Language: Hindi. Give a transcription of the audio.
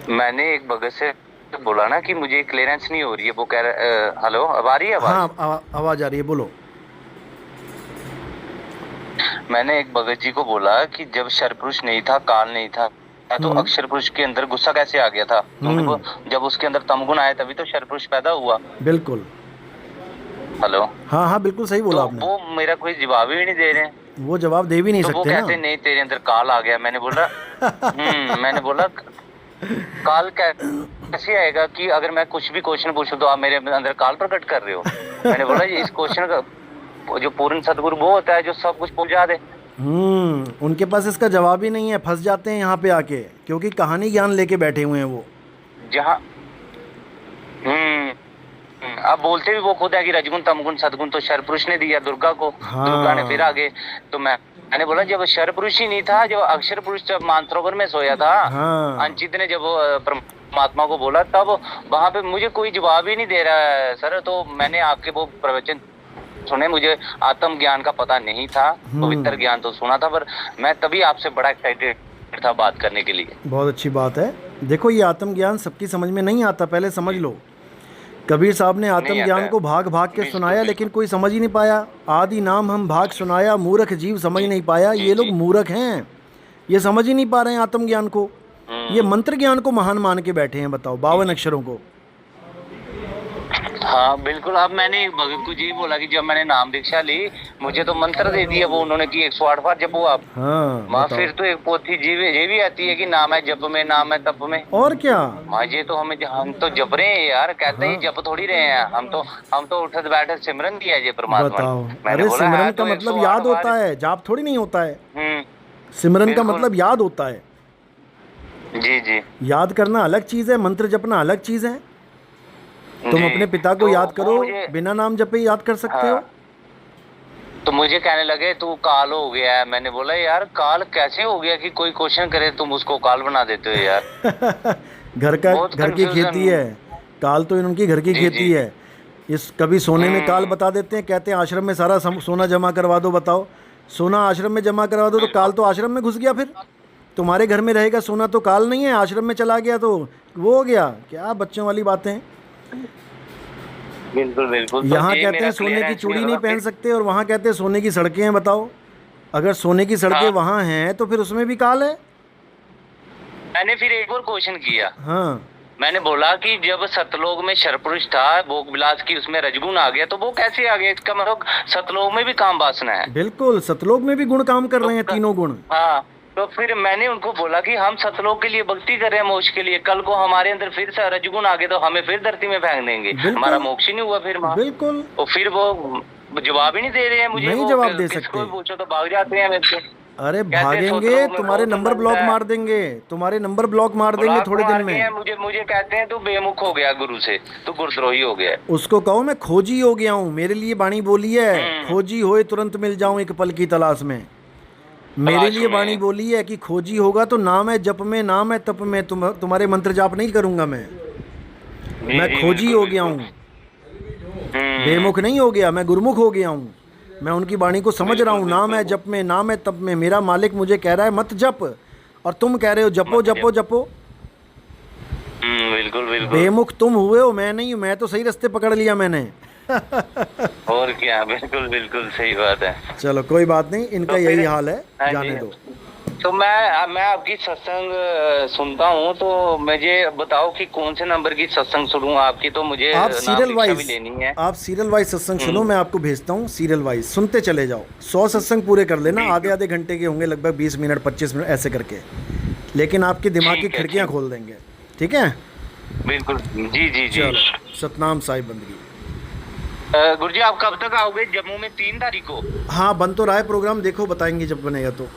मैंने एक भगत से बोला ना कि मुझे क्लियरेंस नहीं हो रही है, वो कह रहा हेलो, अब आ रही है आवाज? हाँ, आवाज़ आ रही है, बोलो। मैंने एक भगत जी को बोला कि जब शरपुरुष नहीं था, काल नहीं था, तो हम्म। अक्षर पुरुष के अंदर गुस्सा कैसे आ गया था? क्योंकि वो जब उसके अंदर तमगुण आया तभी तो शरपुरुष पैदा हुआ। बिल्कुल। हेलो। हाँ हाँ, बिल्कुल सही तो बोला आपने। वो मेरा कोई जवाब ही नहीं दे रहे हैं। वो जवाब दे भी नहीं तो वो सकते ना। कहते नहीं तेरे अंदर काल आ गया। मैंने बोला मैंने बोला काल कैसे आएगा कि अगर मैं कुछ भी क्वेश्चन पूछूं तो आप मेरे अंदर काल प्रकट कर रहे हो? मैंने बोला ये इस क्वेश्चन का जो पूर्ण सदगुरु वो होता है जो सब कुछ पहुंचा दे। उनके पास इसका जवाब ही नहीं है, फंस जाते हैं यहाँ पे आके, क्योंकि कहानी ज्ञान लेके बैठे हुए हैं वो। जहाँ अब बोलते भी वो खुद है कि रजगुण तमगुण सदगुण तो शर पुरुष ने दिया दुर्गा को। दुर्गा ने फिर हाँ आगे। तो मैंने बोला जब शर पुरुष ही नहीं था, जब अक्षर पुरुष जब मानसरोवर में सोया था, हाँ। अंचित ने जब परमात्मा को बोला, तब वहां पे मुझे कोई जवाब ही नहीं दे रहा है सर। तो मैंने आपके वो प्रवचन सुने, मुझे आत्म ज्ञान का पता नहीं था, पवित्र ज्ञान तो सुना था, पर मैं तभी आपसे बड़ा एक्साइटेड था बात करने के लिए। बहुत अच्छी बात है। देखो, ये आत्मज्ञान सबकी समझ में नहीं आता, पहले समझ लो। कबीर साहब ने नहीं आता आत्मज्ञान है। को भाग भाग के बिल्कुल सुनाया, लेकिन बिल्कुल। कोई समझ ही नहीं पाया। आदि नाम हम भाग सुनाया, मूर्ख जीव समझ जी नहीं पाया। जी ये लोग जी। मूर्ख हैं, ये समझ ही नहीं पा रहे हैं आत्मज्ञान को। ये हम्म। मंत्र ज्ञान को महान मान के बैठे हैं, बताओ, जी 52 जी। अक्षरों को। हाँ बिल्कुल। अब मैंने भगत को जी बोला कि जब मैंने नाम दीक्षा ली, मुझे तो मंत्र दे दिया वो उन्होंने कि 108 बार जपो आप। हाँ, माँ बताओ। फिर तो एक पोथी जी ये भी आती है कि नाम है जप में, नाम है तप में। और क्या। माँ ये तो हम तो जप रहे हैं यार, कहते हैं हाँ, जप थोड़ी रहे हैं, हम तो उठत बैठत सिमरन दिया है ये परमात्मा ने। बताओ। मैंने अरे, बोला है सिमरन का तो मतलब 108 याद बार। होता है, जाप थोड़ी नहीं होता है। हम्म। सिमरन का बिल्कुल। मतलब याद होता है। जी जी याद करना अलग चीज़ है, मंत्र जपना अलग चीज़ है। तुम जी। अपने पिता को तो याद वो करो, मुझे बिना नाम जपे याद कर सकते हो। हाँ, तो मुझे कहने लगे तू काल हो गया है। मैंने बोला यार काल कैसे हो गया कि कोई क्वेश्चन करे तुम उसको काल बना देते हो यार। बहुत घर की खेती कंफ्यूजन। है। काल तो इनकी घर की जी जी। खेती है। इस कभी सोने में काल हम्म। बता देते हैं, कहते हैं आश्रम में सारा सोना जमा करवा दो। बताओ, सोना आश्रम में जमा करवा दो तो काल बिल्कुल तो आश्रम में घुस गया। फिर तुम्हारे घर में रहेगा सोना तो काल नहीं है, आश्रम में चला गया तो वो हो गया। क्या बच्चों वाली बातें। बिल्कुल बिल्कुल। तो यहाँ ये कहते मेरा हैं सोने की क्लियरेंस नहीं चूड़ी नहीं होगा पहन फिर। सकते, और वहाँ कहते हैं सोने की सड़कें हैं। बताओ, अगर सोने की सड़कें हाँ, वहाँ हैं तो फिर उसमें भी काल है। मैंने फिर एक और क्वेश्चन किया। हाँ, मैंने बोला कि जब सतलोक में शरपुरुष था, भोग विलास की उसमें रजगुण आ गया, तो वो कैसे आ गया? इसका मतलब सतलोक में भी काम वासना है। बिल्कुल, सतलोक में भी गुण काम कर तो रहे हैं, तीनों गुण। हाँ, तो फिर मैंने उनको बोला कि हम सतलोक के लिए भक्ति कर रहे हैं, मोक्ष के लिए। कल को हमारे अंदर फिर से रजगुण आ गए तो हमें फिर धरती में फेंक देंगे, हमारा बिल्कुल मोक्ष ही नहीं हुआ फिर वहाँ। बिल्कुल। तो फिर वो जवाब ही नहीं दे रहे हैं मुझे। नहीं वो जवाब दे किसको सकते। भी पूछो तो भाग जाते हैं मेरे से। अरे कहते हैं भागेंगे, सतलोक में तुम्हारे बहुत नंबर आनंद ब्लॉक है। मार देंगे। तुम्हारे नंबर ब्लॉक मार देंगे ब्लॉक थोड़े दिन मार के में। हैं मुझे मुझे कहते हैं तू बेमुख हो गया गुरु से, तू गुरुद्रोही हो गया है। उसको कहो मैं खोजी हो गया हूँ, मेरे लिए बाणी बोली है। हम्म। खोजी होए तुरंत मिल जाऊं एक पल की तलाश में। मेरे तलाश लिए बाणी में। बोली है कि खोजी होगा तो नाम है जप में, नाम है तप में, तुम्हारे मंत्र जाप नहीं करूंगा मैं। जी मैं जी खोजी बिल्कुल हो गया बिल्कुल। हूँ, हम्म। बेमुख नहीं हो गया, मैं गुरुमुख हो गया हूँ। मैं उनकी वाणी को समझ रहा बिल्कुल हूँ, नाम है बिल्कुल। जप में, नाम है तप में। मेरा मालिक मुझे कह रहा है मत जप, और तुम कह रहे हो जपो मत जपो जब। जपो। बिल्कुल बिल्कुल। बेमुख तुम हुए हो, मैं नहीं हूँ। मैं तो सही रास्ते पकड़ लिया मैंने। और क्या, बिल्कुल बिल्कुल सही बात है। चलो, कोई बात नहीं, इनका तो यही फिर हाल है, हाँ जी। जाने दो। तो मैं आपकी सत्संग सुनता हूँ, तो मुझे बताओ कि कौन से नंबर की सत्संग सुनूं आपकी, तो मुझे आप नाम सीरियल दीक्षा भी वाइज लेनी है। आप सीरियल वाइज सत्संग सुनो, हम्म। मैं आपको भेजता हूँ सीरियल वाइज, सुनते चले जाओ। 100 सत्संग पूरे कर लेना, ठीक आधे है। आधे घंटे के होंगे, लगभग 20 मिनट 25 मिनट ऐसे करके। लेकिन आपके दिमाग की ठीक है खिड़कियाँ ठीक। खोल देंगे। ठीक है। बिल्कुल जी जी जी। चलो, सतनाम साहिब बंदगी। गुरुजी आप कब तक आओगे? जम्मू में 3 तारीख को। हाँ, बन तो रहा है प्रोग्राम, देखो बताएंगे जब बनेगा तो।